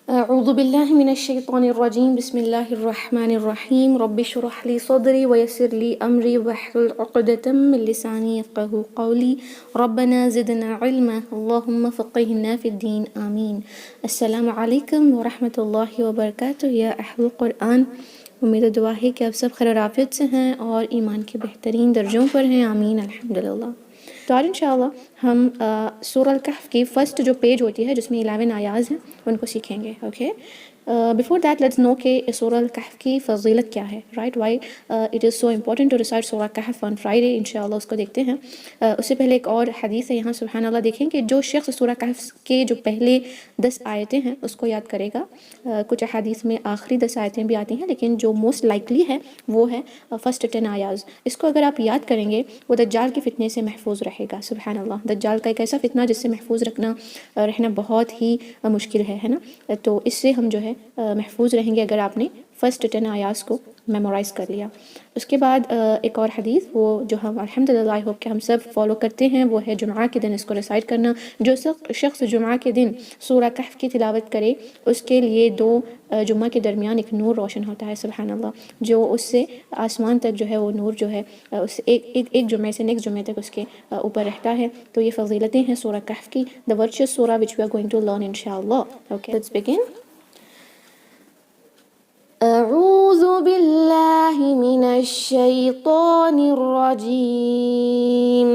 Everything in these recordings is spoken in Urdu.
اعوذ باللہ من الشیطان الرجیم بسم اللہ الرحمن الرحیم رب اشرح لی صدری ویسر لی امری واحلل عقدۃ من لسانی یفقہوا قولی ربنا زدنا علما اللہم فقہنا فی الدین آمین۔ السلام علیکم ورحمۃ اللہ وبرکاتہ یا اہل القرآن، امید و دعا ہے کہ آپ سب خیر و عافیت سے ہیں اور ایمان کے بہترین درجوں پر ہیں، آمین الحمدللہ۔ تو آج انشاءاللہ ہم سورہ الکہف کی فرسٹ جو پیج ہوتی ہے جس میں 11 آیاز ہیں ان کو سیکھیں گے۔ Okay, before that let's know کہ سورہ الکہف کی فضیلت کیا ہے، right, why it is so important to recite سورہ الکہف آن فرائیڈے، انشاءاللہ اس کو دیکھتے ہیں۔ اس سے پہلے ایک اور حدیث ہے یہاں، سبحان اللہ، دیکھیں کہ جو شخص سورہ الکہف کے جو پہلے 10 آیتیں ہیں اس کو یاد کرے گا، کچھ احادیث میں آخری 10 آیتیں بھی آتی ہیں لیکن جو موسٹ لائکلی ہے وہ ہے فرسٹ 10 آیاز۔ اس کو اگر آپ یاد کریں گے وہ دجال کے فتنے سے محفوظ رہے گا، سبحان اللہ۔ دجال کا ایک ایسا فتنہ جس سے محفوظ رہنا بہت ہی مشکل ہے نا، تو اس سے ہم جو ہے محفوظ رہیں گے اگر آپ نے فرسٹ 10 آیاز کو میمورائز کر لیا۔ اس کے بعد ایک اور حدیث وہ جو ہم الحمدللہ آئی ہوپ کہ ہم سب فالو کرتے ہیں، وہ ہے جمعہ کے دن اس کو ریسائٹ کرنا۔ جو شخص جمعہ کے دن سورہ کہف کی تلاوت کرے اس کے لیے 2 جمعہ کے درمیان ایک نور روشن ہوتا ہے، سبحان اللہ، جو اس سے آسمان تک جو ہے وہ نور جو ہے اس ایک جمعے سے نیکسٹ جمعے تک اس کے اوپر رہتا ہے۔ تو یہ فضیلتیں ہیں سورہ کہف کی، the virtuous surah which we are going to learn inshallah. Okay, let's begin. اعوذ باللہ من الشیطان الرجیم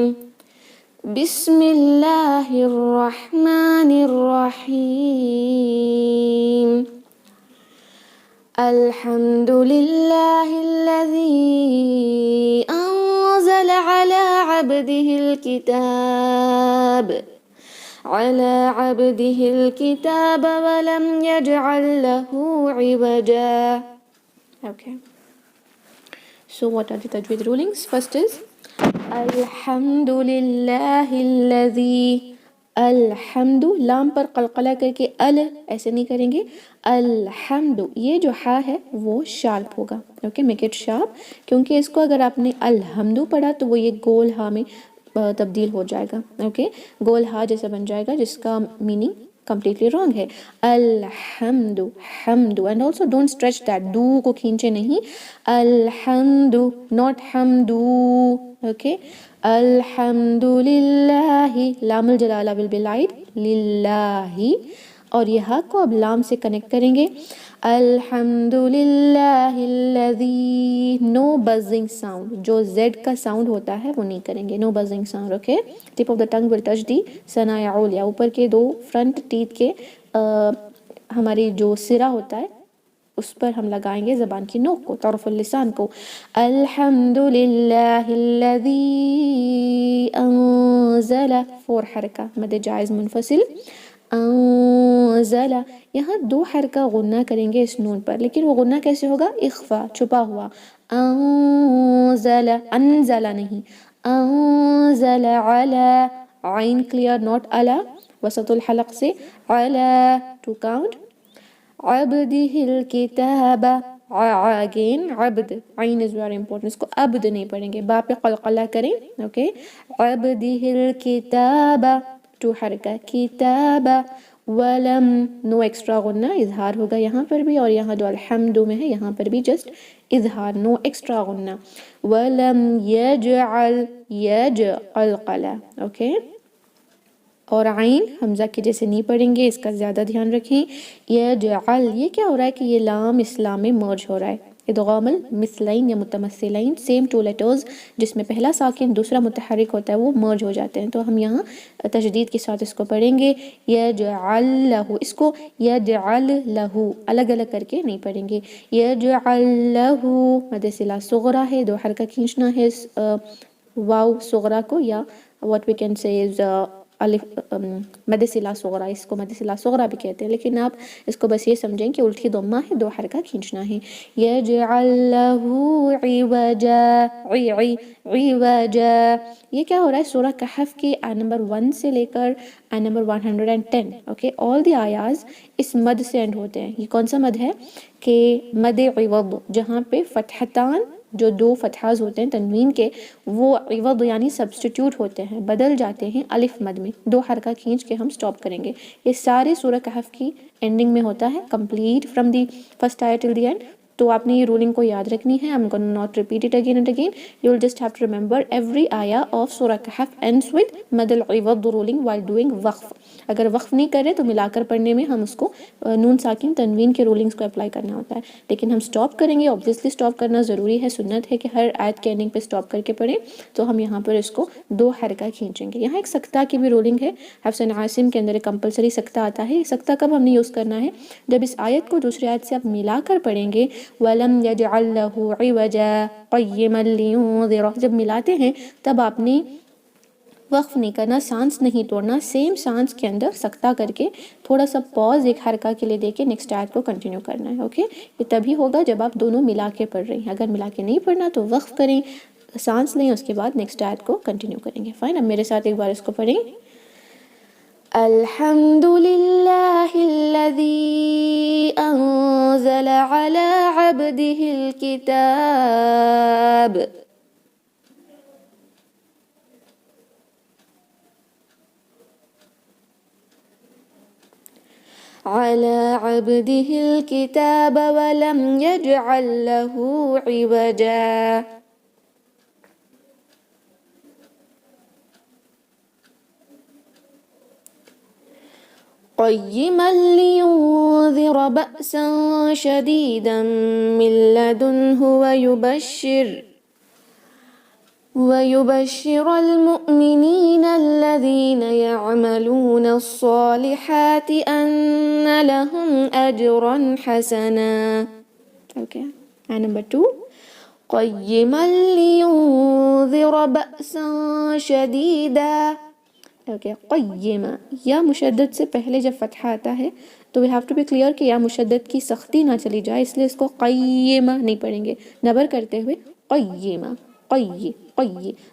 بسم اللہ الرحمن الرحیم الحمد للہ الذی انزل علی عبده الكتاب ولم يجعل له عوجا. Okay. So what are the tajweed rulings? First is الحمد للہ الذی، الحمد لام پر قلقلہ کر کے ایسے نہیں کریں گے، الحمد، یہ جو ہا ہے وہ شارپ ہوگا، اوکے، میک اٹ شارپ، کیونکہ اس کو اگر آپ نے الحمد پڑھا تو وہ یہ گول ہا میں تبدیل ہو جائے گا، اوکے، گول ہا جیسا بن جائے گا جس کا میننگ کمپلیٹلی رانگ ہے۔ الحمد، حمد، and also don't stretch that, دو کو کھینچے نہیں، الحمد ناٹ حمدو، اوکے، الحمد للہ، لام الجلالہ ول بی لائٹ، للہ، اور یہ ہا کو اب لام سے کنیکٹ کریں گے، الحمد للہ الذی، نو بزنگ ساؤنڈ، جو زیڈ کا ساؤنڈ ہوتا ہے وہ نہیں کریں گے، no buzzing sound, okay, tip of the tongue will touch the ثنایا علیا، اوپر کے 2 فرنٹ ٹیتھ کے ہماری جو سرا ہوتا ہے اس پر ہم لگائیں گے زبان کی نوک کو، طرف اللسان کو، الحمد للہ الذی انزل، 4 حرکہ مد جائز منفصل، انزل، یہاں 2 حرکہ غنہ کریں گے اس نون پر، لیکن وہ غنہ کیسے ہوگا؟ اخفا، چھپا ہوا، انزل، انزل نہیں، انزل علی، عین کلیئر، ناٹ علی، وسط الحلق سے، علی، 2 count، عبدہ الکتاب، اگین عبد، عین از ویری امپورٹنٹ، اس کو عبد نہیں پڑھیں گے، با پہ قلقلہ کریں، اوکے، عبدہ الکتاب، 2 حرکہ، کتاب، ولم، نو ایکسٹرا غنہ، اظہار ہوگا یہاں پر بھی، اور یہاں جو الحمد میں ہے یہاں پر بھی جسٹ اظہار، نو ایکسٹرا غنہ، ولم یجعل، قلقلہ، اوکے، اور عین حمزہ کے جیسے نہیں پڑھیں گے، اس کا زیادہ دھیان رکھیں، یجعل، یہ کیا ہو رہا ہے کہ یہ لام اسلام میں مرج ہو رہا ہے، ادغام المثلین یا متمثلین، سیم 2 لیٹرز جس میں پہلا ساکن دوسرا متحرک ہوتا ہے وہ مرج ہو جاتے ہیں، تو ہم یہاں تشدید کے ساتھ اس کو پڑھیں گے، یجعل لہ، اس کو یجعل لہ الگ الگ کر کے نہیں پڑھیں گے، یجعل لہ، مد صلہ صغرا ہے، 2 حرکہ کھینچنا ہے واو صغرا کو، یا what we can say is مد صلہ صغرا، اس کو مد صلہ صغرا بھی کہتے ہیں، لیکن آپ اس کو بس یہ سمجھیں کہ الٹی ضمہ ہے، 2 حرکہ کھینچنا ہے، یجعل لہ عوجا، عوجا، یہ کیا ہو رہا ہے؟ سورہ کہف کی آیت نمبر 1 سے لے کر آیت نمبر 110، اوکے، آل دی آیاز اس مد سے اینڈ ہوتے ہیں۔ یہ کون سا مد ہے؟ کہ مد عوض، جہاں پہ فتحتان جو دو فتحاز ہوتے ہیں تنوین کے وہ عوض یعنی سبسٹیٹیوٹ ہوتے ہیں، بدل جاتے ہیں الف مد میں، دو حرکہ کھینچ کے ہم سٹاپ کریں گے. یہ سارے سورہ کہف کی اینڈنگ میں ہوتا ہے، کمپلیٹ فرام دی فرسٹ آیت ٹل دی اینڈ. تو آپ نے یہ رولنگ کو یاد رکھنی ہے. I'm gonna not repeat it again and again. You'll just have to remember every ayah of Surah Kahf ends with مد العوض ruling while doing وقف. اگر وقف نہیں کرے تو ملا کر پڑھنے میں ہم اس کو نون ساکن تنوین کے رولنگز کو اپلائی کرنا ہوتا ہے. لیکن ہم سٹاپ کریں گے، obviously سٹاپ کرنا ضروری ہے، سنت ہے کہ ہر آیت کے اینڈنگ پہ سٹاپ کر کے پڑھیں. تو ہم یہاں پر اس کو دو حرکہ کھینچیں گے. یہاں ایک سکتہ کی بھی رولنگ ہے. حفص عاصم کے اندر ایک کمپلسری سکتہ آتا ہے. یہ سکتہ کب ہم نے یوز کرنا ہے؟ جب اس آیت کو دوسری آیت سے آپ ملا کر پڑھیں گے وَلَمْ يَجْعَلْ لَهُ عِوَجًا قَيِّمًا لِيُنذِرَ، جب ملاتے ہیں تب آپ نے وقف نہیں کرنا، سانس نہیں توڑنا، سیم سانس کے اندر سکتہ کر کے تھوڑا سا پاز ایک حرکہ کے لیے دے کے نیکسٹ آیت کو کنٹینیو کرنا ہے. اوکے، یہ تبھی ہوگا جب آپ دونوں ملا کے پڑھ رہے ہیں. اگر ملا کے نہیں پڑھنا تو وقف کریں، سانس لیں، اس کے بعد نیکسٹ آیت کو کنٹینیو کریں گے. فائن. اب میرے ساتھ ایک بار اس کو پڑھیں. الحمد للہ الذی انزل علی عبدہ الکتاب على عبده الكتاب ولم يجعل له عوجا. قيما لينذر بأسا شديدا من لدنه ويبشر المؤمنين الذين يعملون الصالحات أن لهم أجرا حسنا. Okay. And number 2. قيما لينذر بأسا شديدا. اوکے، قیمہ یا مشدد سے پہلے جب فتحہ آتا ہے تو we have to be clear کہ یا مشدد کی سختی نہ چلی جائے، اس لیے اس کو قیمہ نہیں پڑھیں گے، نبر کرتے ہوئے قیمہ، قی،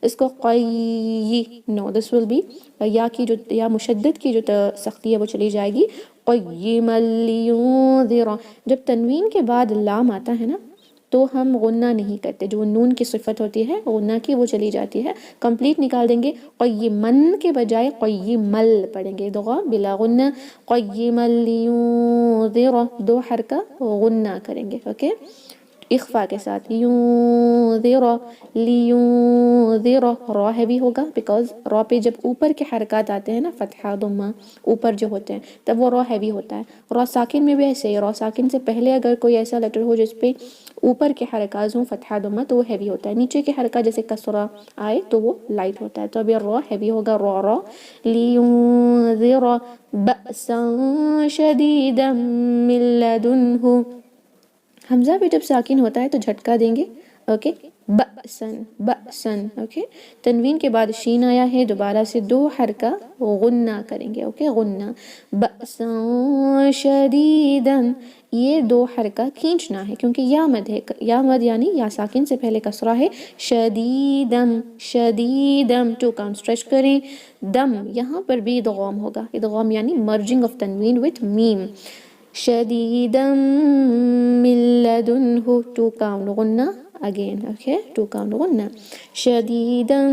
اس کو قی، نو، دس ول بی یا کی جو یا مشدد کی جو سختی ہے وہ چلی جائے گی. قیمہ لینذر، جب تنوین کے بعد لام آتا ہے نا تو ہم غنہ نہیں کرتے، جو نون کی صفت ہوتی ہے غنہ کی وہ چلی جاتی ہے، کمپلیٹ نکال دیں گے. قیمن کے بجائے قیمل پڑھیں گے، دغا بلا غنہ. قیما لینذر، دو حرکہ غنہ کریں گے. اوکے، اخفا کے ساتھ. یونذر، لیونذر، را ہیوی ہوگا بیکاز را پہ جب اوپر کے حرکات آتے ہیں نا، فتحہ ضمہ اوپر جو ہوتے ہیں تب وہ را ہیوی ہوتا ہے. را ساکن میں بھی ایسے ہی، را ساکن سے پہلے اگر کوئی ایسا لیٹر ہو جس پہ اوپر کے حرکات ہوں فتحہ ضمہ تو وہ ہیوی ہوتا ہے، نیچے کے حرکات جیسے کسرہ آئے تو وہ لائٹ ہوتا ہے. تو اب یہ را ہیوی ہوگا، را. لیونذر بأسا شدیدا من لدنہ، حمزہ بھی جب ساکن ہوتا ہے تو جھٹکا دیں گے. اوکے، بأسن. اوکے، تنوین کے بعد شین آیا ہے، دوبارہ سے دو حرکہ غنہ کریں گے. اوکے، غنہ. بأسا شدیدن، یہ دو حرکہ کھینچنا ہے کیونکہ یا مد ہے، یا مد یعنی یا ساکن سے پہلے کسرہ ہے. شدیدم، 2 کاؤنٹ اسٹریچ کریں. دم، یہاں پر بھی ادغام ہوگا، ادغام یعنی مرجنگ آف تنوین وتھ میم. شدیدم من لدنہ، 2 کاؤنٹ غنہ اگین. اوکے، 2 کاؤنٹ غنہ. شدیدم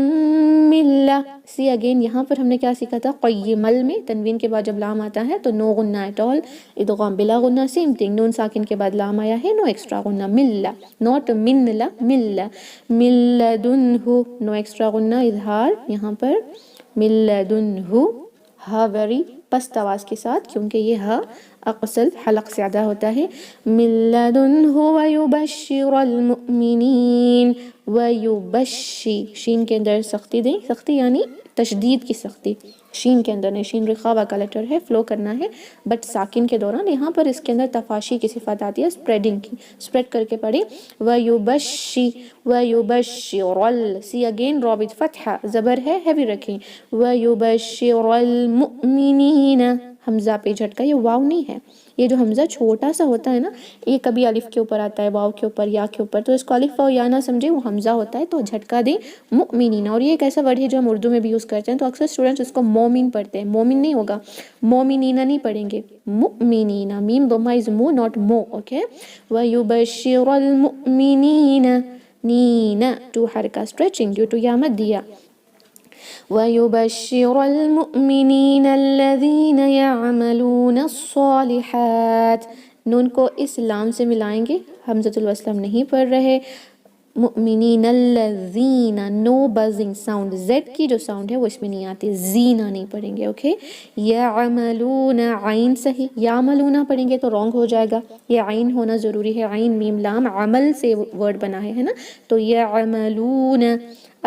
من سی اگین، یہاں پر ہم نے کیا سیکھا تھا؟ قیمل میں تنوین کے بعد جب لام آتا ہے تو نو غنہ ایٹ آل، ادغام بلا غنہ. سیم تھنگ، نون ساکن کے بعد لام آیا ہے، نو ایکسٹرا غنہ. ملا، نوٹ من لا، ملا. من لدنہ، نو ایکسٹرا غنہ، اظہار یہاں پر. من لدنہ، ہا ویری پست آواز کے ساتھ کیونکہ یہ ہا اقصل حلق سے ادا ہوتا ہے. من لدنہ ویبشر المؤمنین، ویبشی، شین کے اندر سختی دیں، سختی یعنی تشدید کی سختی، شین کے اندر نہیں، شین رخاوہ کا لیٹر ہے، فلو کرنا ہے بٹ ساکن کے دوران. یہاں پر اس کے اندر تفاشی کی صفت آتی ہے، اسپریڈنگ کی، اسپریڈ کر کے پڑھیں. ویبشی، ویبشر، سی اگین را وتھ فتحہ، زبر ہے ہیوی رکھیں. ویبشر المؤمنین، حمزہ پہ جھٹکا، یہ واو نہیں ہے، یہ جو حمزہ چھوٹا سا ہوتا ہے نا یہ کبھی الف کے اوپر آتا ہے، واو کے اوپر، یا کے اوپر، تو اس کو الف واو یا نہ سمجھے، وہ حمزہ ہوتا ہے تو جھٹکا دیں. مؤمنین، اور یہ ایک ایسا ورڈ ہے جو ہم اردو میں بھی یوز کرتے ہیں تو اکثر اسٹوڈنٹس اس کو مومن پڑھتے ہیں، مومن نہیں ہوگا، مومنین نہیں پڑھیں گے، مؤمنین، میم ضمہ از مو ناٹ مو. اوکے، ویبشر المؤمنین، الْمُؤْمِنِينَ ٹو حرکہ اسٹریچنگ ڈیو ٹو یا مدیہ. وَيُبَشِّرَ الْمُؤْمِنِينَ الَّذِينَ يَعْمَلُونَ الصَّالِحَاتِ. نون کو اس لام سے ملائیں گے, حمزۃ الوصل ہم نہیں پڑھ رہے. مؤمنین الذین, نو بزنگ ساؤنڈ, زیڈ کی جو ساؤنڈ ہے وہ اس میں نہیں آتی, زینہ نہیں پڑھیں گے. اوکے, یعملون عین صحیح, یعملون پڑھیں گے تو رونگ ہو جائے گا, یہ عین ہونا ضروری ہے, عین میم لام عمل سے ورڈ بنا ہے نا, تو یعملون.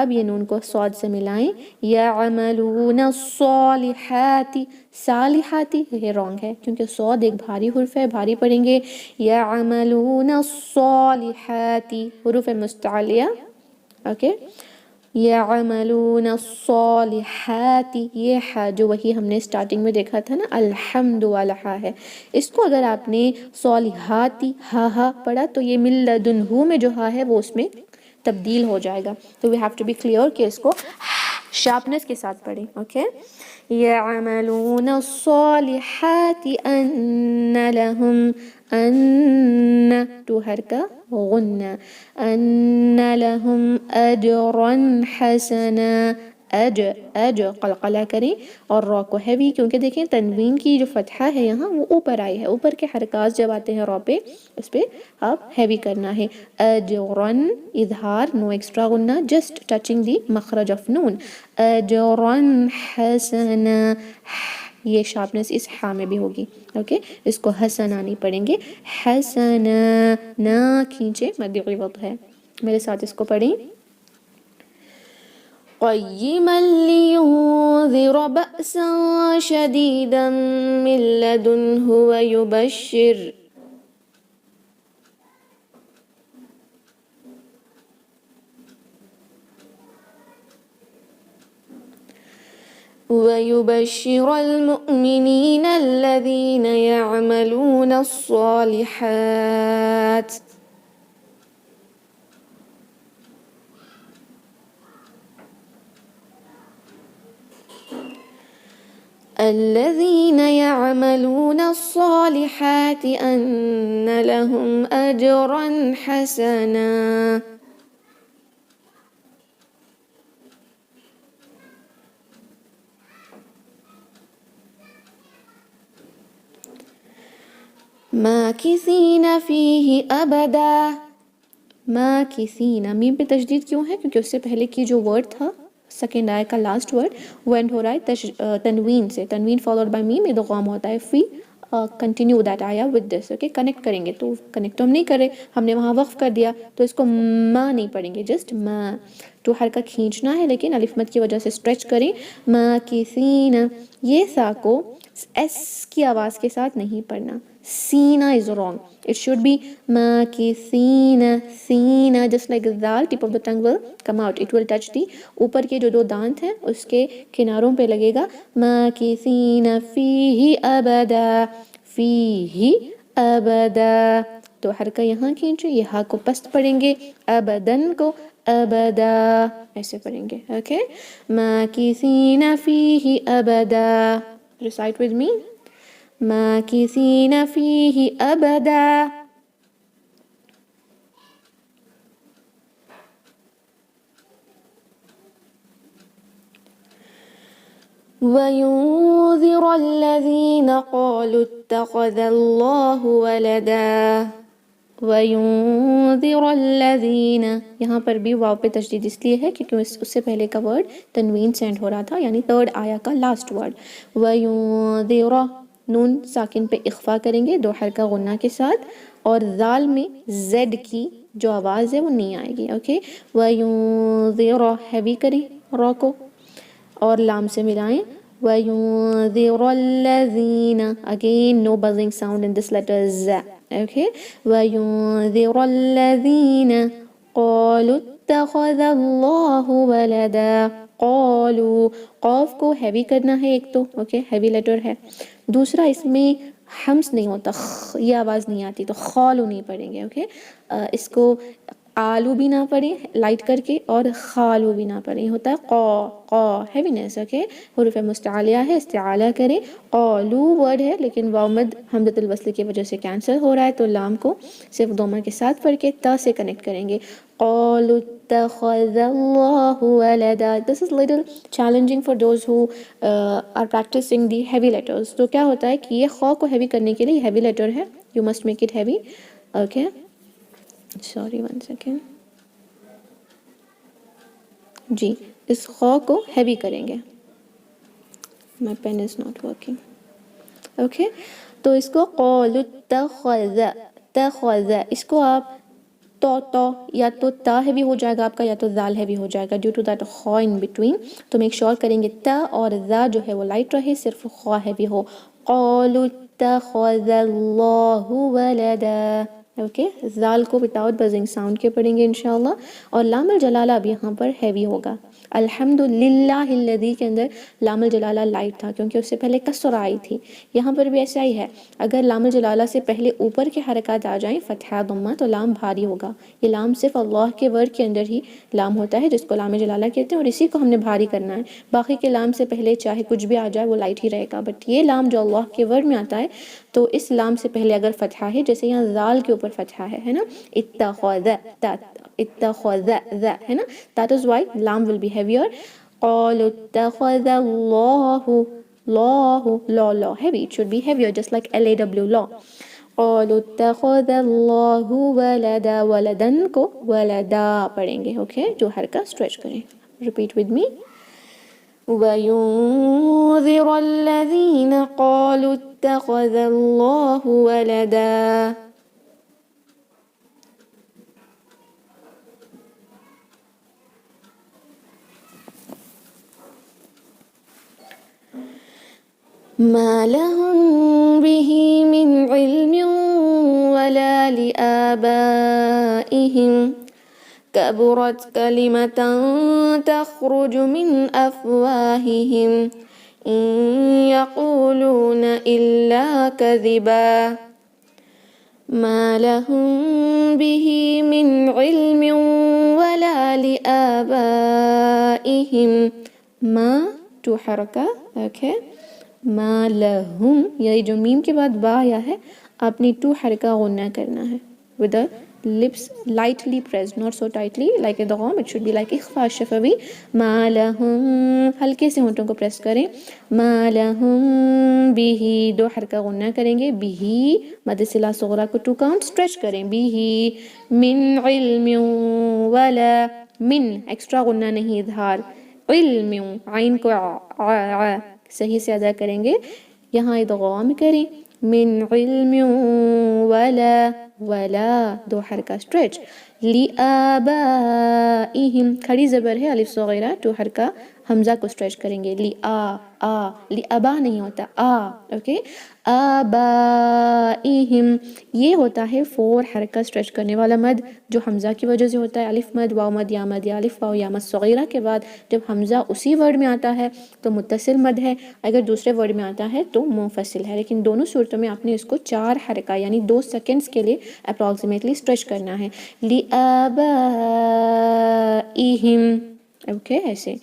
اب یہ نون کو صاد سے ملائیں, یعملون الصالحات, صالحات یہ رونگ ہے کیونکہ صاد ایک بھاری حرف ہے, بھاری پڑھیں گے. یعملون الصالحات حروف مستعلیہ. اوکے, یعملون الصالحات, یہ ہا جو وہی ہم نے سٹارٹنگ میں دیکھا تھا نا الحمد والا ہا ہے, اس کو اگر آپ نے صالحاتی ہا پڑھا تو یہ من لدنہ میں جو ہا ہے وہ اس میں تبدیل ہو جائے گا. تو we have to be clear کہ اس کو شارپنیس کے ساتھ پڑھیں. اوکے, یعملون الصالحات ان لہم, ان ٹو حرکہ غنہ, ان لہم اجرا حسنا, قلقلہ کریں اور را کو ہیوی, کیونکہ دیکھیں تنوین کی جو فتحہ ہے یہاں وہ اوپر آئی ہے, اوپر کے حرکات جب آتے ہیں را پہ اس پہ آپ ہیوی کرنا ہے. اجرن اظہار, نو ایکسٹرا غنہ, جسٹ ٹچنگ دی مخرج آف نون. اجرن حسنا, یہ شارپنیس اس ہا میں بھی ہوگی. اوکے, اس کو حسنا نہیں پڑھیں گے, حسنا, نہ کھینچے مد عوض ہے. میرے ساتھ اس کو پڑھیں. قیما لینذر بأسا شدیدا من لدنہ ویبشر المؤمنین الذین یعملون الصالحات. الذين يعملون الصالحات أن لهم أجرا حسنا. ماکثین فیہ ابدا, ماکثین میم پہ تشدید کیوں ہے, کیونکہ اس سے پہلے کی جو ورڈ تھا سیکنڈ آئے کا لاسٹ ورڈ وہ اینڈ ہو رہا ہے تنوین سے, تنوین فالوڈ بائی میم ادغام ہوتا ہے. فی کنٹینیو دیٹ آیا ود دس. اوکے, کنیکٹ کریں گے تو کنیکٹ تو ہم نہیں کرے, ہم نے وہاں وقف کر دیا تو اس کو ما نہیں پڑھیں گے, جسٹ ما. تو حرکہ کھینچنا ہے لیکن الف مد کی وجہ سے اسٹریچ کریں. ماکثین, یہ سا کو ایس کی آواز کے ساتھ نہیں پڑھنا, سینہ is wrong, it should be ماکثین, سینہ just like the tip of the tongue will come out, it will touch the اوپر کے جو دو دانت ہیں اس کے کناروں پہ لگے گا. ماکثین فیہ ابدا, فیہ ابدا, تو حرکہ یہاں کھینچو, یہ ہا کو پست پڑھیں گے, ابدن کو ابدا ایسے پڑھیں گے. اوکے, ماکثین فیہ ابدا, recite with me. ماکثین فیہ ابدا. وَيُنذِرَ الَّذِينَ قَالُوا اتَّخَذَ اللَّهُ وَلَدًا. وَيُنذِرَ الَّذِينَ, یہاں پر بھی واو پہ تشدید اس لیے ہے کیونکہ اس سے پہلے کا ورڈ تنوین سینڈ ہو رہا تھا, یعنی تھرڈ آیا کا لاسٹ ورڈ. وَيُنذِرَ, نون ساکن پہ اخفا کریں گے دو حرکہ غنہ کے ساتھ, اور ذال میں زیڈ کی جو آواز ہے وہ نہیں آئے گی. اوکے, وَيُنذِرَ ہیوی کریں را کو اور لام سے ملائیں. وَيُنذِرَ الَّذِينَ, again no buzzing sound in this letter Z. Okay, وَيُنذِرَ الَّذِينَ قَالُوا اتَّخَذَ اللَّهُ وَلَدًا. قالوا, قاف کو ہیوی کرنا ہے ایک تو, اوکے ہیوی لیٹر ہے. دوسرا اس میں ہمس نہیں ہوتا, یہ آواز نہیں آتی تو خالو نہیں پڑھیں گے. اوکے, اس کو آلو بھی نہ پڑھیں لائٹ کر کے اور خالو بھی نہ پڑھیں. ہوتا ہے قا ہیوینس. اوکے حروف مستعلیہ ہے, استعالہ کریں. قالو ورڈ ہے لیکن واو مد حمزۃ الوصل کی وجہ سے کینسل ہو رہا ہے, تو لام کو صرف ضمہ کے ساتھ پڑھ کے تا سے کنیکٹ کریں گے. قالوا اتخذ اللہ ولدا. This is little challenging for those who are practicing the heavy letters. تو کیا ہوتا ہے کہ یہ خا کو ہیوی کرنے کے لیے ہیوی لیٹر ہے, you must make it heavy. Okay sorry one second. جی اس خا کو ہیوی کریں گے. My pen is not working. Okay تو اس کو قالوا اتخذ تخذ, اس کو آپ تو یا تو تا ہیوی ہو جائے گا آپ کا یا تو ذال ہیوی ہو جائے گا ڈیو ٹو دیٹ خا ان بٹوین. تو میک شور کریں گے تا اور ذا جو ہے وہ لائٹ رہے, صرف خا ہیوی ہو. قالوا اتخذ اللہ ولدا. اوکے ذال کو وداؤٹ بزنگ ساؤنڈ کے پڑھیں گے انشاءاللہ. اور لام الجلالہ اب یہاں پر ہیوی ہوگا. الحمدللہ الذی کے اندر لام الجلالہ لائٹ تھا کیونکہ اس سے پہلے کسر آئی تھی. یہاں پر بھی ایسا ہی ہے, اگر لام الجلالہ سے پہلے اوپر کے حرکات آ جائیں فتحہ ضمہ تو لام بھاری ہوگا. یہ لام صرف اللہ کے ورڈ کے اندر ہی لام ہوتا ہے جس کو لام جلالہ کہتے ہیں, اور اسی کو ہم نے بھاری کرنا ہے. باقی کے لام سے پہلے چاہے کچھ بھی آ جائے وہ لائٹ ہی رہے گا, بٹ یہ لام جو اللہ کے ورڈ میں آتا ہے تو اس لام سے پہلے اگر فتحہ ہے, جیسے یہاں ذال کے اوپر فتحہ ہے نا, اتخذ اتخذ ذا ہے نا, that is why لام will be heavier. قالوا اتخذ اللہ law law heavy, it should be heavier just like law law. قالوا اتخذ اللہ ولدا, ولدن کو ولدا پڑھیں گے. اوکے جو حرکہ اسٹریچ کریں. repeat with me. وَيُنذِرَ الَّذِينَ قَالُوا اتَّخَذَ اللَّهُ وَلَدًا. ما لهم به من علم ولا لآبائهم كبرت كلمة تخرج من أفواههم إن يقولون إلا كذبا. ما لهم به من علم ولا لآبائهم. ما تو حرکہ. اوکے ما لہم, یہ جو میم کے بعد با آیا ہے آپ نے ٹو حرکہ غنہ کرنا ہے with the lips lightly pressed, not so tightly like a dogom. It should be like اخفاء شفوی. ما لہم, ہلکے سے ہونٹوں کو پریس کریں. ما لہم به, دو حرکہ غنہ کریں گے. به مد صلہ صغرا کو 2 count stretch کریں. به من علم ولا, من ایکسٹرا غنہ نہیں اظہار. علم عین کو صحیح سے ادا کریں گے, یہاں ادغام کریں. من علم ولا, ولا دو حرکہ اسٹریچ. لآبائهم, کھڑی زبر ہے الف صغیرہ, تو حرکہ حمزہ کو اسٹریچ کریں گے. لآبا نہیں ہوتا آ. اوکے آبائهم, یہ ہوتا ہے 4 حرکہ اسٹریچ کرنے والا مد جو حمزہ کی وجہ سے ہوتا ہے. الف مد واو مد یا الف واو یا مد صغیرہ کے بعد جب حمزہ اسی ورڈ میں آتا ہے تو متصل مد ہے, اگر دوسرے ورڈ میں آتا ہے تو منفصل ہے. لیکن دونوں صورتوں میں آپ نے اس کو 4 حرکہ یعنی 2 سیکنڈز کے لیے اپروکسیمیٹلی اسٹریچ کرنا ہے. لآبائهم. اوکے ایسے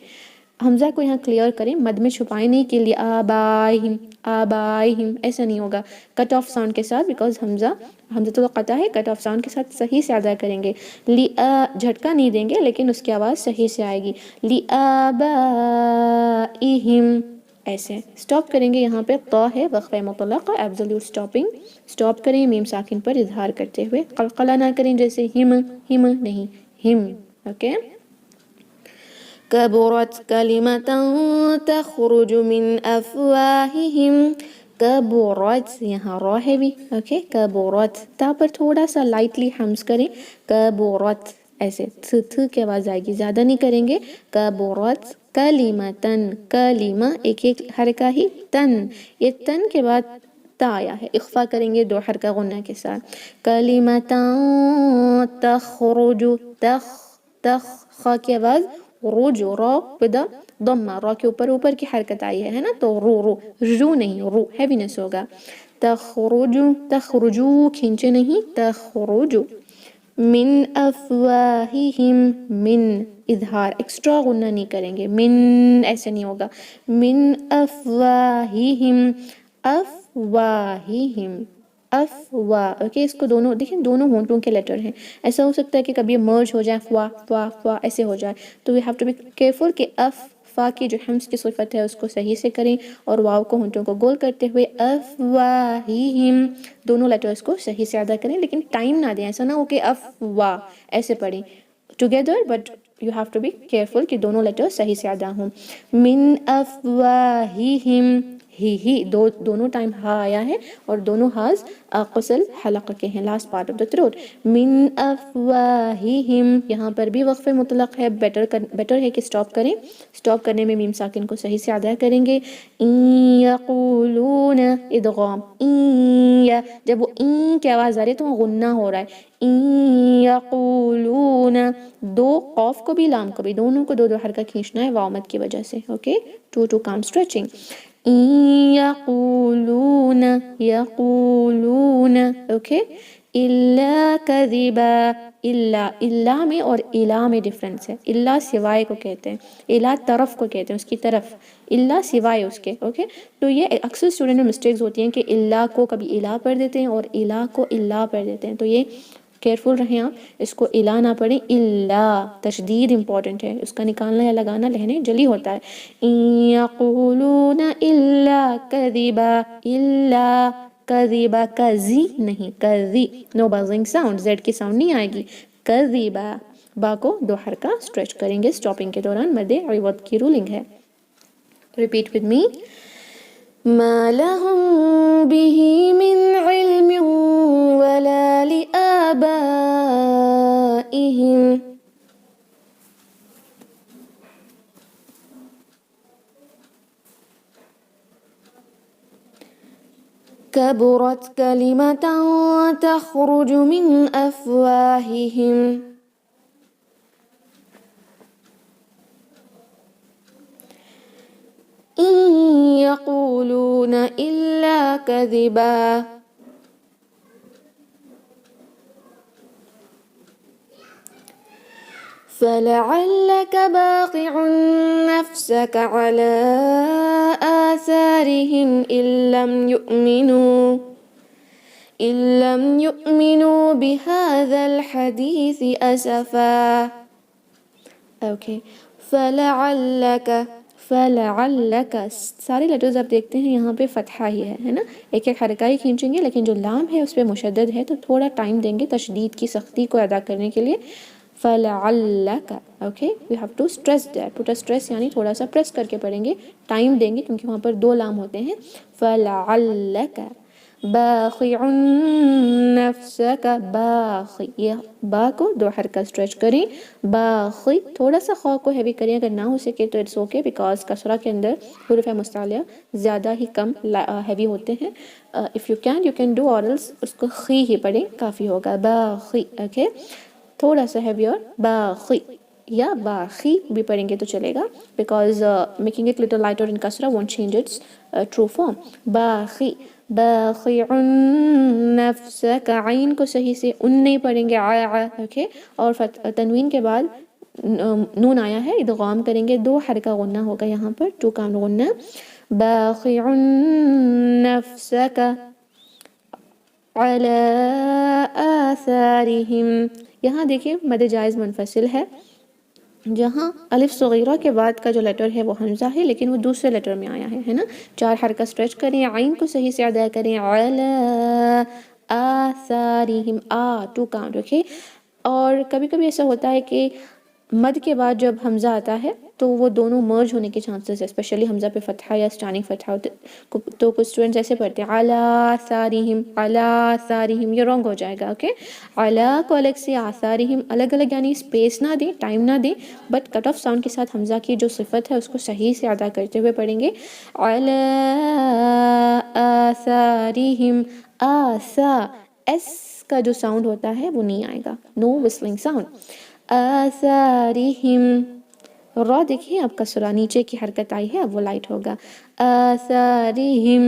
حمزہ کو یہاں کلیئر کریں, مد میں چھپائیں نہیں کہ لآبائهم آبائهم, ایسا نہیں ہوگا. کٹ آف ساؤنڈ کے ساتھ, بیکاز حمزہ تو قطع ہے, کٹ آف ساؤنڈ کے ساتھ صحیح سے ادا کریں گے. جھٹکا نہیں دیں گے لیکن اس کی آواز صحیح سے آئے گی. لآبائهم ایسے سٹاپ کریں گے. یہاں پہ طا ہے وقفہ مطلق, ایبسولوٹ سٹاپنگ. سٹاپ کریں میم ساکن پر اظہار کرتے ہوئے, قلقلہ نہ کریں جیسے ہم نہیں ہم. اوکے کبرت کلمة تخرج من افواہہم. کبرت, یہاں را ہے بھی. اوکے کبرت, تا پر تھوڑا سا لائٹلی ہمز کریں. کبرت ایسے تھ کی آواز آئے گی, زیادہ نہیں کریں گے. کبرت کلمتن, کلمہ ایک حرکہ ہی. تن, یہ تن کے بعد تا آیا ہے, اخفا کریں گے 2 حرکہ غنہ کے ساتھ. کلمتن تخرج, تخ خا کی آواز روج, را بدا ضمہ, را کے اوپر کی حرکت آئی ہے نا, تو رو جو نہیں, رو ہیوینس ہوگا. تخرجو کھینچے نہیں, تخرجو. من افواہہم، من اظہار ایکسٹرا غنہ نہیں کریں گے، من ایسے نہیں ہوگا، من افواہہم، افواہہم، افواہ، اوکے اس کو دونوں دیکھیں، دونوں ہونٹوں کے لیٹر ہیں. ایسا ہو سکتا ہے کہ کبھی مرج ہو جائے، فوا فوا فوا ایسے ہو جائے، تو we have to be careful کہ اف فا کی جو حمز کی صفت ہے اس کو صحیح سے کریں، اور واو کو ہونٹوں کو گول کرتے ہوئے افواہہم دونوں لیٹرز کو صحیح سے ادا کریں، لیکن ٹائم نہ دیں، ایسا نہ ہو کہ افوا ایسے پڑھیں together, but you have to be careful کہ دونوں لیٹر صحیح سے ادا ہوں. من افواہہم، ہی دونوں ٹائم ہا آیا ہے اور دونوں ہاز قسل حلق کے ہیں، last part of the throat. من افواہہم یہاں پر بھی وقف مطلق ہے، بیٹر ہے کہ سٹاپ کریں، سٹاپ کرنے میں میم ساکن کو صحیح سے ادا کریں گے. این یقولون ادغام، جب وہ این کی آواز آ رہی ہے تو وہ غنہ ہو رہا ہے. این یقولون، دو قوف کو بھی لام کو بھی دونوں کو دو دو حرکت کھینچنا ہے واو مد کی وجہ سے، اوکے، ٹو کام اسٹریچنگ. این یقولون، یقولون، اوکے. الا کذبا، الا میں اور الا میں ڈفرنس ہے. الا سوائے کو کہتے ہیں، الا طرف کو کہتے ہیں، اس کی طرف، الا سوائے اس کے، اوکے. تو یہ اکثر اسٹوڈنٹ میں مسٹیکس ہوتی ہیں کہ الا کو کبھی الا پڑھ دیتے ہیں اور الا کو الا پڑھ دیتے ہیں، تو یہ کیئرفل رہیں آپ، اس کو الا نہ پڑھیں، الا تشدید امپورٹنٹ ہے، اس کا نکالنا یا لگانا لہنے جلی ہوتا ہے. ان یقولون الا کذبا، الا کذبا، کذی نہیں، کذی، نو بزنگ ساؤنڈ، زیڈ کی ساؤنڈ نہیں آئے گی. کذبا، با کو دو حرکہ اسٹریچ کریں گے، سٹاپنگ کے دوران مد عوض کی رولنگ ہے. ریپیٹ ود می. ما لهم به من علم ولا لآبائهم كبرت كلمة تخرج من أفواههم إن يقولون إلا كذبا فلعلك باخع نفسك على آثارهم إن لم يؤمنوا بهذا الحديث أسفا. اوکے، فلعلک سارے لیٹرز آپ دیکھتے ہیں یہاں پہ فتحہ ہی ہے نا، ایک ایک حرکہ ہی کھینچیں گے، لیکن جو لام ہے اس پہ مشدد ہے تو تھوڑا ٹائم دیں گے تشدید کی سختی کو ادا کرنے کے لیے. فلعلک، okay, we have to stress that, put stress یعنی تھوڑا سا پریس کر کے پڑھیں گے، ٹائم دیں گے کیونکہ وہاں پر دو لام ہوتے ہیں. فلعلک باخع نفسک، باخ، یہ با کو دو حرکہ اسٹریچ کریں، باخی، تھوڑا سا خواہ کو ہیوی کریں، اگر نہ ہو سکے تو اٹس اوکے، بیکاز کسرہ کے اندر حروف مستعلیہ زیادہ ہی کم ہیوی ہوتے ہیں. اف یو کین ڈو، اور ایلس اس کو خی ہی پڑھیں کافی ہوگا، باخی، اوکے، تھوڑا سا ہیوی، اور باخی یا باخی بھی پڑھیں گے تو چلے گا، because making it little lighter in کسرہ won't change its true form. باخی، باخع نفسک، عین کو صحیح سے ان نہیں پڑھیں گے، اوکے، اور تنوین کے بعد نون آیا ہے، ادغام کریں گے، دو حرکہ غنہ ہوگا یہاں پر، ٹو کام غنہ. باخع نفسک علی آثارہم، یہاں دیکھیں مد جائز منفصل ہے، جہاں الف صغیرہ کے بعد کا جو لیٹر ہے وہ حمزہ ہے، لیکن وہ دوسرے لیٹر میں آیا ہے نا. چار حرکہ اسٹریچ کریں، عین کو صحیح سے ادا کریں، علی آثارہم، ٹو کاؤنٹ، اوکے. اور کبھی کبھی ایسا ہوتا ہے کہ مد کے بعد جب حمزہ آتا ہے تو وہ دونوں مرج ہونے کے چانسز ہے، اسپیشلی حمزہ پہ فتحہ یا اسٹارٹنگ فتحہ ہوتے، تو کچھ اسٹوڈنٹس ایسے پڑھتے ہیں علی آثارہم، علی آثارہم، یہ رانگ ہو جائے گا، اوکے. علی کو الگ سے، آثارہم الگ الگ، یعنی اسپیس نہ دیں، ٹائم نہ دیں، بٹ کٹ آف ساؤنڈ کے ساتھ حمزہ کی جو صفت ہے اس کو صحیح سے ادا کرتے ہوئے پڑھیں گے. علی آثارہم، آسا، ایس کا جو ساؤنڈ ہوتا ہے وہ نہیں آئے گا، نو وسلنگ ساؤنڈ. آثارہم، را دیکھیں اب کسرہ نیچے کی حرکت آئی ہے، اب وہ لائٹ ہوگا. آثارہم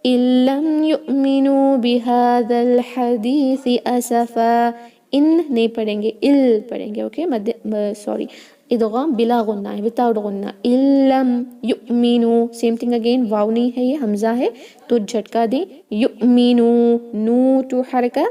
ان لم یؤمنوا بہذا الحدیث اسفا، ان نہیں پڑھیں گے، ال پڑھیں گے. اوکے سوری ادغام بلا غنہ ہے، وداؤٹ غنہ. الم یؤمنو، سیم تھنگ اگین، واو نہیں ہے یہ حمزہ ہے تو جھٹکا دیں. یؤمنو، نو ٹو حرکہ.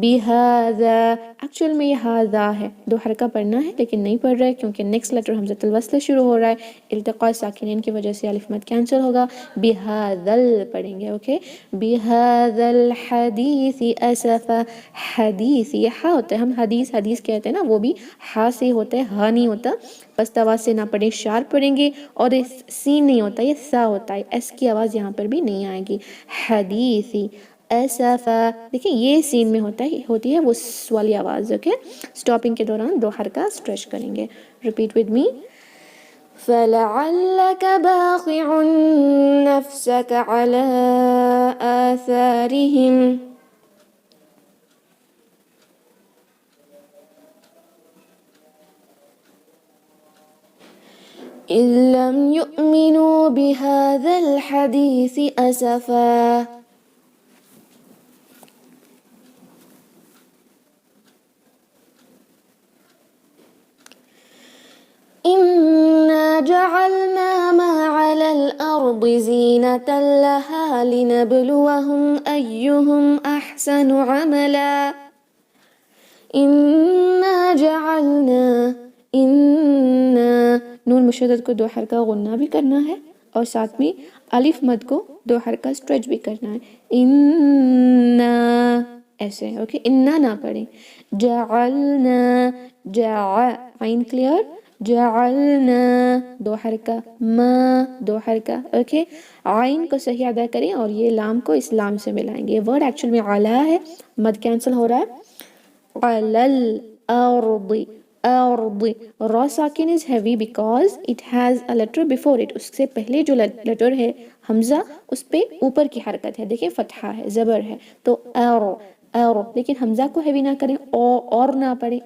بہذا، ایکچوئل میں یہ ہاذا ہے، دو حرکہ پڑھنا ہے لیکن نہیں پڑھ رہے کیونکہ نیکسٹ لیٹر حمزۃ الوصل شروع ہو رہا ہے. التقاء ساکنین کی وجہ سے الف مد کینسل ہوگا. بہذل پڑھیں گے. اوکے بہذا الحدیث اسفا. حدیث یہ ہا ہوتا ہے، ہم حدیث حدیث کہتے ہیں نا، وہ بھی ہا سے ہوتا ہے، ہا نہیں ہوتا. پست آواز سے نہ پڑھیں، شارپ پڑھیں گے. اور سین نہیں ہوتا، یہ سا ہوتا ہے، ایس کی آواز یہاں پر بھی نہیں آئے گی. حدیثی اسفا، دیکھیں یہ سین میں ہوتی ہے وہ س والی آواز. اوکے سٹاپنگ کے دوران دو حرکہ اسٹریچ کریں گے. ریپیٹ ود می. فَلَعَلَّكَ بَاخِعٌ نَفْسَكَ عَلَىٰ آثَارِهِمْ إِن لَّمْ يُؤْمِنُوا بِهَٰذَا الْحَدِيثِ أَسَفًا. إِنَّا جَعَلْنَا مَا عَلَى الْأَرْضِ زِينَةً لَهَا لِنَبْلُوَهُمْ أَيُّهُمْ أَحْسَنُ عَمَلًا. إِنَّا جَعَلْنَا، إِنَّا نون مشدد کو دو حرکہ غنہ بھی کرنا ہے اور ساتھ میں الف مد کو دو حرکہ اسٹریچ بھی کرنا ہے. اِنَّا ایسے. اوکے اِنَّا نہ پڑھیں. جَعَلْنَا، عین کلیئر. جعلنا دو حرکہ، ما دو حرکہ. اوکے عین کو صحیح ادا کریں اور یہ لام کو اس لام سے ملائیں گے. یہ ورڈ ایکچوئل میں علا ہے، مد کینسل ہو رہا ہے. علی الارض، ارض. را ساکن is heavy because it has a letter before it. اس سے پہلے جو لیٹر ہے حمزہ اس پہ اوپر کی حرکت ہے. دیکھیں فتحہ ہے، زبر ہے تو ار. لیکن حمزہ کو ہیوی نہ کریں، اور نہ پڑھیں.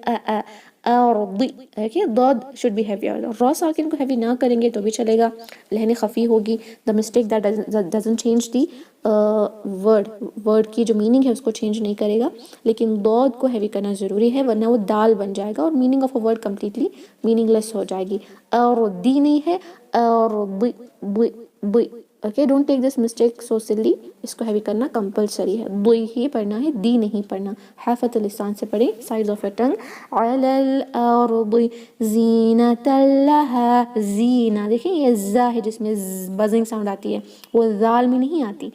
ارض. اوکے ضاد should be heavy. را ساکن کو ہیوی نہ کریں گے تو بھی چلے گا، لہن خفی ہوگی. the mistake that doesn't change the word کی جو میننگ ہے اس کو چینج نہیں کرے گا، لیکن ضاد کو ہیوی کرنا ضروری ہے ورنہ وہ دال بن جائے گا اور meaning of a word completely meaningless ہو جائے گی. اور دی نہیں ہے، اور okay don't take this mistake so silly. اس کو ہیوی کرنا کمپلسری ہے، دی ہی پڑھنا ہے، دی نہیں پڑھنا. حافظ اللسان سے پڑھیں، سائز آف یور ٹنگ. علی الارض زینۃ لہا. زینہ دیکھیں یہ زا ہے جس میں بزنگ ساؤنڈ آتی ہے، وہ زال میں نہیں آتی.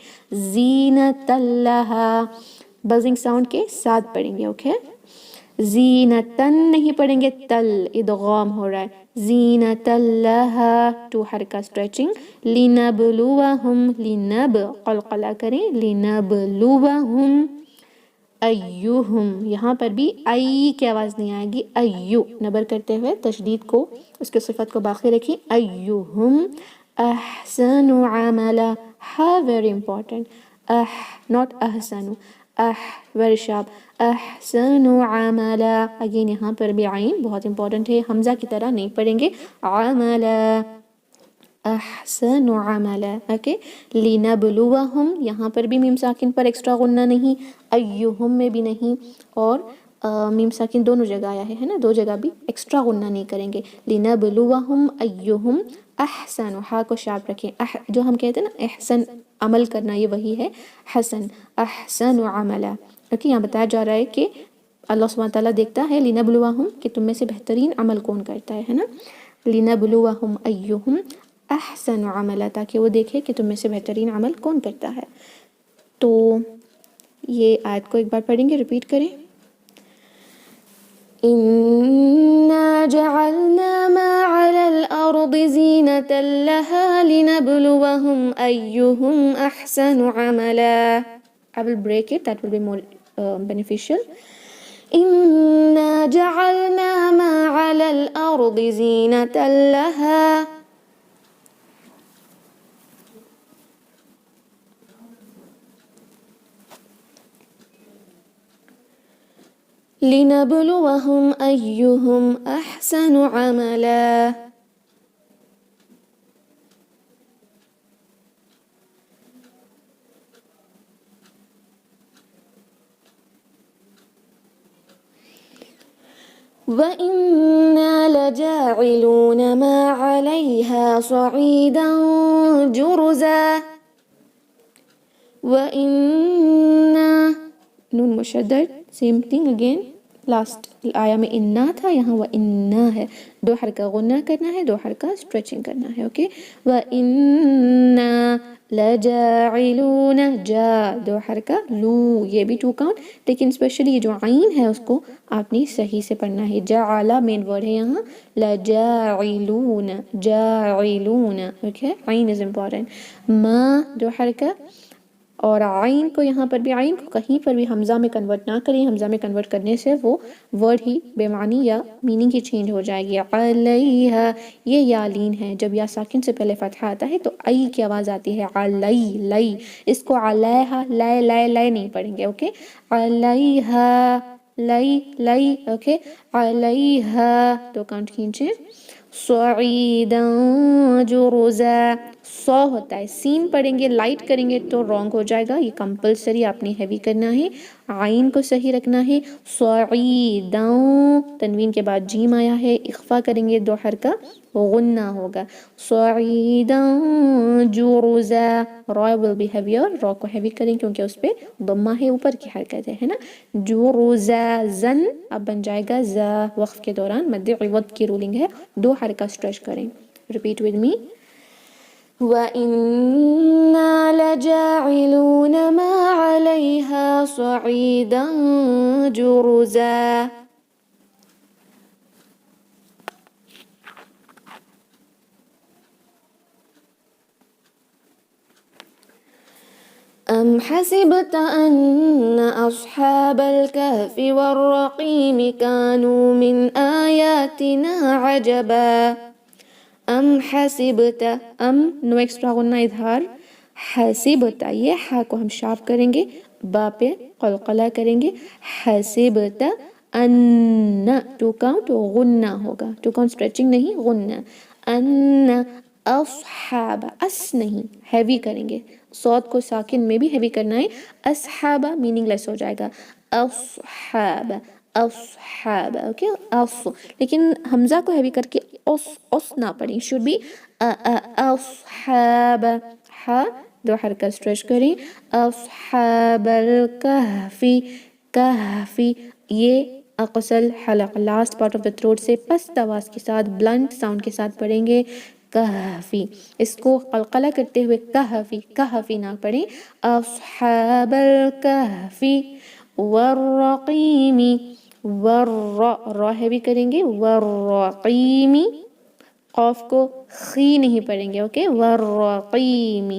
زینۃ لہا بزنگ ساؤنڈ کے ساتھ پڑھیں گے. اوکے زینتن نہیں پڑھیں گے، تل ادغام ہو رہا ہے. زینۃ لہا ٹو حرکہ اسٹریچنگ. لنبلوہم، لنب قلقلہ کریں. لنبلوہم ایہم، یہاں پر بھی ای کی آواز نہیں آئے گی. ایو نبر کرتے ہوئے تشدید کو، اس کے صفت کو باقی رکھیں. ایہم احسن عملا. ہا ویری امپورٹنٹ. ناٹ احسن. Very sharp. احسن عملا. اگین یہاں پر بھی عین بہت امپورٹنٹ ہے، حمزہ کی طرح نہیں پڑھیں گے. عملا احسن عملا. اوکے لنبلوہم، یہاں پر بھی میم ساکن پر ایکسٹرا غنہ نہیں، ایہم میں بھی نہیں، اور میم ساکن دونوں جگہ آیا ہے نا، دو جگہ بھی ایکسٹرا غنہ نہیں کریں گے. لنبلوہم ایہم احسن. ہا کو شارپ رکھیں. جو ہم کہتے ہیں نا احسن عمل کرنا، یہ وہی ہے حسن. احسن عملا. اوکے یہاں بتایا جا رہا ہے کہ اللہ سبحانہ تعالیٰ دیکھتا ہے لنبلوہم کہ تم میں سے بہترین عمل کون کرتا ہے نا. لنبلوہم ایہم احسن عملا، تاکہ وہ دیکھے کہ تم میں سے بہترین عمل کون کرتا ہے. تو یہ آیت کو ایک بار پڑھیں گے، ریپیٹ کریں. إِنَّا جَعَلْنَا مَا عَلَى الْأَرْضِ زِينَةً لَهَا لِنَبْلُوَهُمْ أَيُّهُمْ أَحْسَنُ عَمَلًا. I will break it, that will be more beneficial. إِنَّا جَعَلْنَا مَا عَلَى الْأَرْضِ زِينَةً لَهَا لِنَبْلُوَهُمْ أَيُّهُمْ أَحْسَنُ عَمَلًا. وَإِنَّا لَجَاعِلُونَ مَا عَلَيْهَا صَعِيدًا جُرُزًا. وَإِنَّا نون مشدد سیم تھنگ اگین. لاسٹ آیا میں انا تھا, یہاں وَإِنَّا ہے, 2 حرکہ غنہ کرنا ہے, 2 حرکہ اسٹریچنگ کرنا ہے. اوکے, وَإِنَّا لَجَاعِلُونَ جا 2 حرکہ, لو یہ بھی 2 کاؤنٹ, لیکن اسپیشلی یہ جو عین ہے اس کو آپ نے صحیح سے پڑھنا ہے. جعلا مین ورڈ ہے یہاں, لَجَاعِلُونَ جَاعِلُونَ. اوکے, عین از امپورٹنٹ. ما 2 حرکہ, اور عین کو یہاں پر بھی, عین کو کہیں پر بھی حمزہ میں کنورٹ نہ کریں. حمزہ میں کنورٹ کرنے سے وہ ورڈ ہی بے معنی یا میننگ ہی چینج ہو جائے گی. علیہا یہ یا لین ہے, جب یا ساکن سے پہلے فتحہ آتا ہے تو ای کی آواز آتی ہے. علی لئی, اس کو علیہا لے لے لے نہیں پڑھیں گے. اوکے, علیہا لئی لئی. Okay, علیہا 2 count کھینچیں. صعیدا جرزا, سو ہوتا ہے, سین پڑھیں گے لائٹ کریں گے تو رانگ ہو جائے گا. یہ کمپلسری آپ نے ہیوی کرنا ہے, عین کو صحیح رکھنا ہے. صعیدا, تنوین کے بعد جیم آیا ہے, اخفا کریں گے 2 حرکہ غنہ ہوگا. صعیدا جرزا, را will be heavier, را کو ہیوی کریں کیونکہ اس پہ ضمہ ہے, اوپر کی حرکت ہے نا. جرزا زن اب بن جائے گا زا, وقف کے دوران مد عوض کی رولنگ ہے, 2 حرکہ اسٹریچ کریں. Repeat with me. وَإِنَّا لَجَاعِلُونَ مَا عَلَيْهَا صَعِيدًا جُرُزًا. أَمْ حَسِبْتَ أَنَّ أَصْحَابَ الْكَهْفِ وَالرَّقِيمِ كَانُوا مِنْ آيَاتِنَا عَجَبًا. ام حسبت, ام نو ایکسٹرا غنہ اظہار, حسبت یہ ہا کو ہم شارپ کریں گے, با پہ قلقلہ کریں گے. حسبت ان 2 کاؤنٹ غنہ ہوگا, 2 کاؤنٹ اسٹریچنگ نہیں, غنہ. ان اصحاب, اس نہیں, ہیوی کریں گے, صوت کو ساکن میں بھی ہیوی کرنا ہے. اصحاب میننگ لیس ہو جائے گا. اصحاب اصحاب. اوکے, لیکن حمزہ کو ہیوی کر کے اس نہ پڑھیں, should be اصحاب. ہا 2 حرکہ اسٹریچ کریں. اصحاب الکہفی, کہفی یہ اقصل حلق, last part of the throat سے پست آواز کے ساتھ بلنٹ ساؤنڈ کے ساتھ پڑھیں گے. کہفی, اس کو قلقلہ کرتے ہوئے کہفی کہفی نہ پڑھیں. اصحاب الکہفی والرقیم, را ہیوی کریں گے. والرقیم, قوف کو خی نہیں پڑھیں گے. اوکے, والرقیم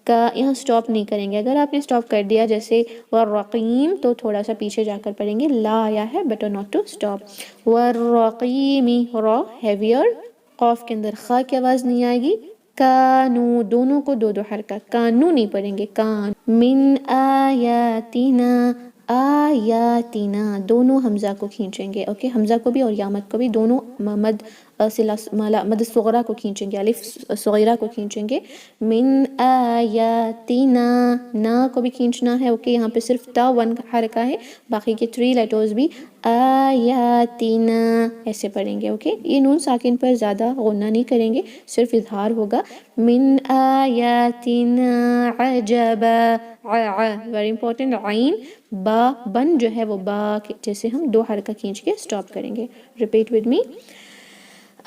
کا یہاں سٹاپ نہیں کریں گے. اگر آپ نے سٹاپ کر دیا جیسے والرقیم تو تھوڑا سا پیچھے جا کر پڑھیں گے. لا آیا ہے better not to stop. والرقیم, را ہیویئر, قوف کے اندر خا کی آواز نہیں آئے گی. کانو, دونوں کو 2 حرکہ, کانو نہیں پڑھیں گے, کان. من آیاتنا, آیاتنا دونوں حمزہ کو کھینچیں گے. اوکے, حمزہ کو بھی اور یامت کو بھی, دونوں مد مد صغرا کو کھینچیں گے, الف صغیرہ کو کھینچیں گے. من آیاتنا, نا کو بھی کھینچنا ہے. اوکے, یہاں پہ صرف تا 1 حرکہ ہے, باقی کے 3 لیٹرز بھی آیاتنا ایسے پڑھیں گے. اوکے, یہ نون ساکن پر زیادہ غنہ نہیں کریں گے, صرف اظہار ہوگا. من آیاتنا عجبا, ویری امپورٹنٹ, عین با بن جو ہے وہ با جیسے ہم 2 حرکہ کھینچ کے سٹاپ کریں گے. ریپیٹ ود می.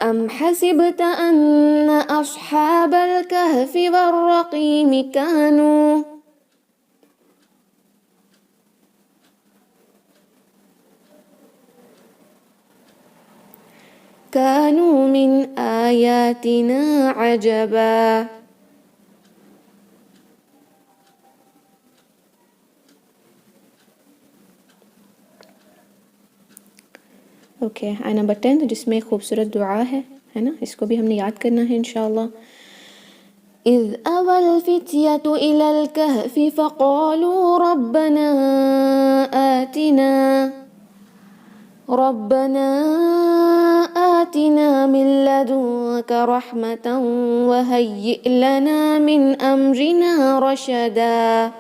ام حسبت ان اصحاب الكهف والرقیم كانوا من آياتنا عجبا. اوکے, آئی نمبر 10 جس میں خوبصورت دعا ہے نا, اس کو بھی ہم نے یاد کرنا ہے انشاءاللہ. اذ اوى الفتية الى الكهف فقالوا ربنا آتنا من لدنك رحمة وهيئ لنا من أمرنا رشدا.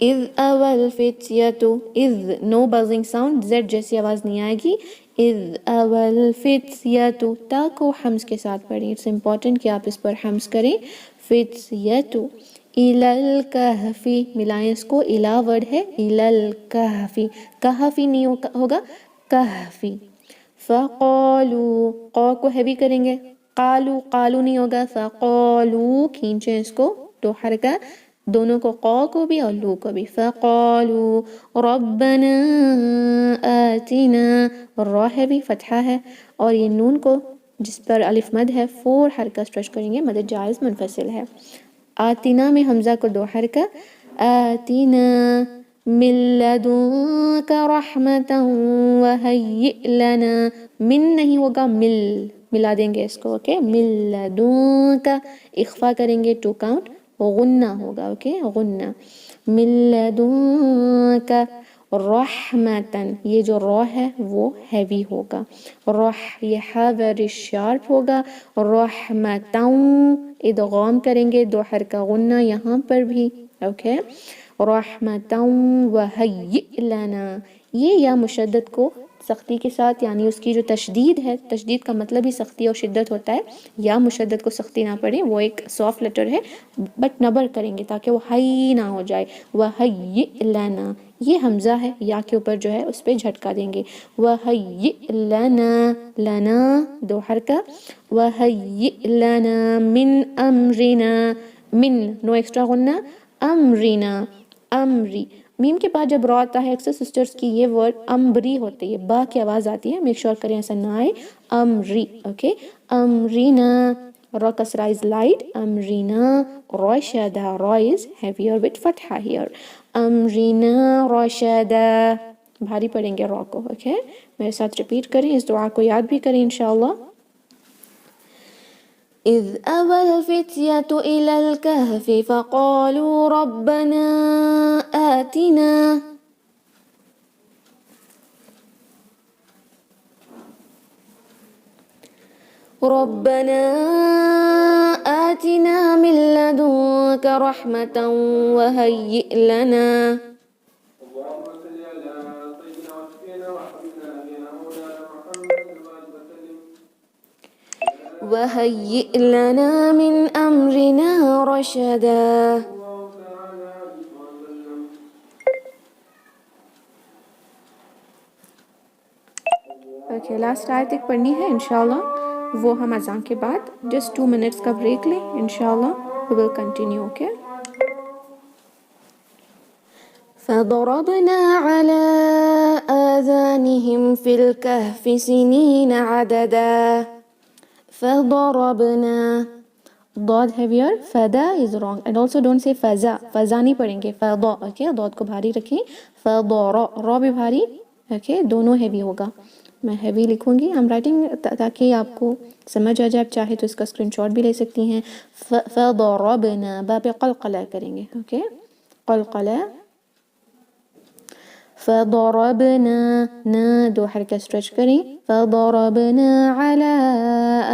اذ اول فتیتو، اذ نو بزنگ ساؤنڈ، زیڈ جیسی آواز نہیں آئے گی. اذ اول فتیتو، تا کو حمز کے ساتھ پڑھیں. اٹس امپورٹنٹ کہ آپ اس پر حمز کریں. فتیتو الی الکہفی، ملائیں اس کو، الا ورڈ ہے، الی الکہفی، کہفی نہیں ہوگا، کہفی. فقالو، قو کو ہیوی کریں گے، قالو، قالو نہیں ہوگا، فقالو کھینچیں اس کو، دو حرکہ دونوں کو، قو کو بھی اور لو کو بھی. فقالو ربنا آتنا، را ہے بھی فتحہ ہے، اور یہ نون کو جس پر الف مد ہے 4 حرکہ اسٹریچ کریں گے، مد جائز منفصل ہے. آتنا میں حمزہ کو 2 حرکہ، آتنا من لدنک رحمتا وہیئ لنا، من نہیں ہوگا، ملا دیں گے اس کو، اوکے. من لدنک، اخفا کریں گے 2 کاؤنٹ، غنہ ہوگا، اوکے، غنہ. من لدنک رحمتاً، یہ جو را ہے وہ ہیوی ہوگا، یہ ہا ویری شارپ ہوگا. رحمتاً ادغام کریں گے 2 حرکہ غنہ یہاں پر بھی، اوکے. رحمتاً وہیئ لنا، یہ یا مشدد کو سختی کے ساتھ، یعنی اس کی جو تشدید ہے، تشدید کا مطلب ہی سختی اور شدت ہوتا ہے، یا مشدد کو سختی نہ پڑے، وہ ایک سافٹ لیٹر ہے بٹ نبر کریں گے تاکہ وہ ہائی نہ ہو جائے. وہیئ لنا، یہ حمزہ ہے، یا کے اوپر جو ہے اس پہ جھٹکا دیں گے. وہیئ لنا، لنا 2 حرکہ، وہیئ لنا من امرنا، من نو ایکسٹرا غنہ، امرنا، امری. میم کے بعد جب را آتا ہے اکثر سسٹرز کی یہ ورڈ امبری ہوتی ہے، با کی آواز آتی ہے، میک شور کریں ایسا نہ آئے. امری، اوکے. امرینا، را کسرہ از لائٹ، امرینا. رشدہ، را از heavier with فتحہ here. امرینا رشدہ، بھاری پڑھیں گے را کو، اوکے. میرے ساتھ ریپیٹ کریں، اس دعا کو یاد بھی کریں انشاءاللہ. اذ اوى الفتية إلى الكهف فقالوا ربنا آتنا، ربنا آتنا من لدنك رحمة وهيئ لنا، وهيئ لنا من أمرنا رشدا. اوکے، لاسٹ آیت تک پڑھنی ہے انشاءاللہ، وہ ہم اذان کے بعد جسٹ 2 منٹس کا بریک لیں انشاءاللہ. we will continue, okay. فضربنا على آذانهم في الكهف سنين عددا. فضربنا، ضاد heavier، Fida is wrong and also don't say فضا، فضا نہیں پڑھیں گے، فضا، اوکے. ضاد کو بھاری رکھیں، فضا، را بھی بھاری، اوکے، دونوں ہیوی ہوگا. میں ہیوی لکھوں گی، I'm writing تاکہ آپ کو سمجھ آ جائے. آپ چاہے تو اس کا اسکرین شاٹ بھی لے سکتی ہیں. فضربنا، با پہ قلقلہ کریں گے، اوکے، قلقلہ. فضربنا، نا 2 حرکہ اسٹریچ کریں. فضربنا على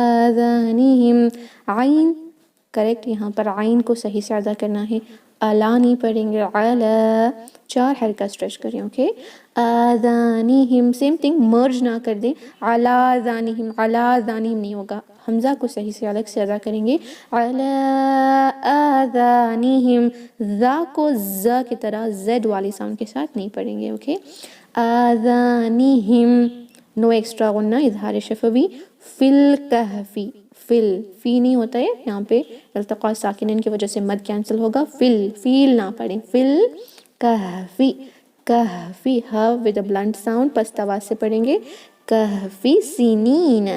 آذانهم، عین کریکٹ، یہاں پر عین کو صحیح سے ادا کرنا ہے، الا نہیں پڑھیں گے، علا 4 حرکہ اسٹریچ کریں، اوکے. آذانهم سیم تھنگ، مرج نہ کر دیں، علا آذانهم، علا آذانهم نہیں ہوگا، حمزہ کو صحیح سے الگ سے ادا کریں گے. علا آذانهم، ذا کو ز کی طرح زیڈ والی ساؤنڈ کے ساتھ نہیں پڑھیں گے، اوکے. آذانهم، نو ایکسٹرا غنہ، اظہار شفوی. فی الکہفی، فی نہیں ہوتا ہے یہاں پہ، التقاء ساکنین کی وجہ سے مد کینسل ہوگا. فیل نہ پڑھیں، فل کہفی، کہفی ہا ود اے بلنٹ ساؤنڈ، پست آواز سے پڑھیں گے. کہفی سینین،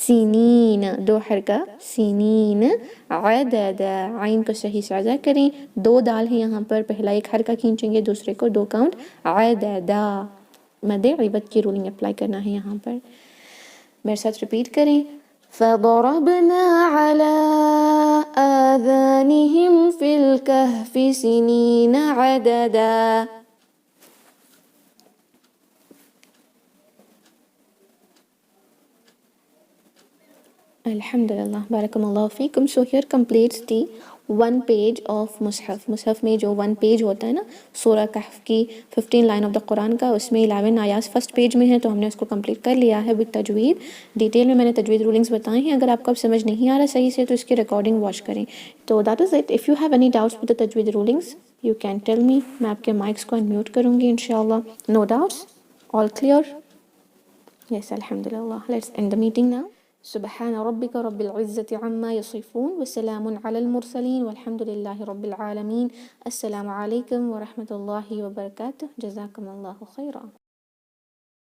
سینین 2 حرکہ، سینین. عدد، عین کو صحیح سے ادا کریں، 2 دال ہیں یہاں پر، پہلا 1 حرکہ کھینچیں گے، دوسرے کو 2 کاؤنٹ. عددا، مد غیبت کی رولنگ اپلائی کرنا ہے یہاں پر. میرے ساتھ ریپیٹ کریں. فضربنا على آذانهم في الكهف سنين عددا. Alhamdulillah, barakallahu feekum. So here completes the 1 page of مصحف. مصحف میں جو 1 پیج ہوتا ہے نا سورہ کہف کی 15 لائن آف دا قرآن کا، اس میں 11 آیات فرسٹ پیج میں ہے، تو ہم نے اس کو کمپلیٹ کر لیا ہے وتھ تجوید. ڈیٹیل میں نے تجوید رولنگس بتائے ہیں. اگر آپ کو اب سمجھ نہیں آ رہا صحیح سے تو اس کی ریکارڈنگ واچ کریں. تو that is it. If you have any doubts with the تجوید rulings you can tell me. میں آپ کے مائکس کو انمیوٹ کروں گی انشاءاللہ. نو ڈاؤٹس؟ آل کلیئر؟ یس الحمدللہ. Let's and the meeting now. سبحان ربك رب العزة عما يصفون وسلام على المرسلين والحمد لله رب العالمين. السلام عليكم ورحمة الله وبركاته. جزاكم الله خيرا.